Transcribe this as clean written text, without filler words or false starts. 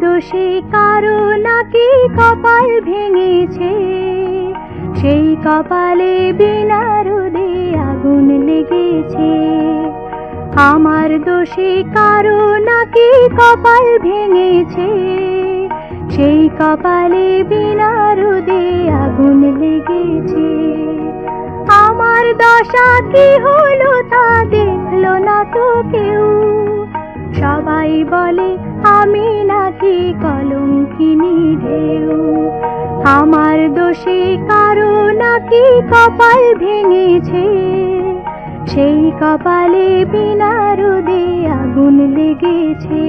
দোষে কারো নাকি কপাল ভেঙেছে, সেই কপালে বিনা রোদে আগুন লেগেছে। আমার দোষে কারো নাকি কপাল ভেঙেছে, সেই কপালে বিনা রোদে আগুন লেগেছে। আমার দশা কি হলো তা দেখলো না তো কেউ, সবাই বলে আমি নাকি কলঙ্কিনী ঢেউ। আমার দোষে কারো নাকি কপাল ভেঙেছে, সেই কপালে বিনা রোদে আগুন লেগেছে।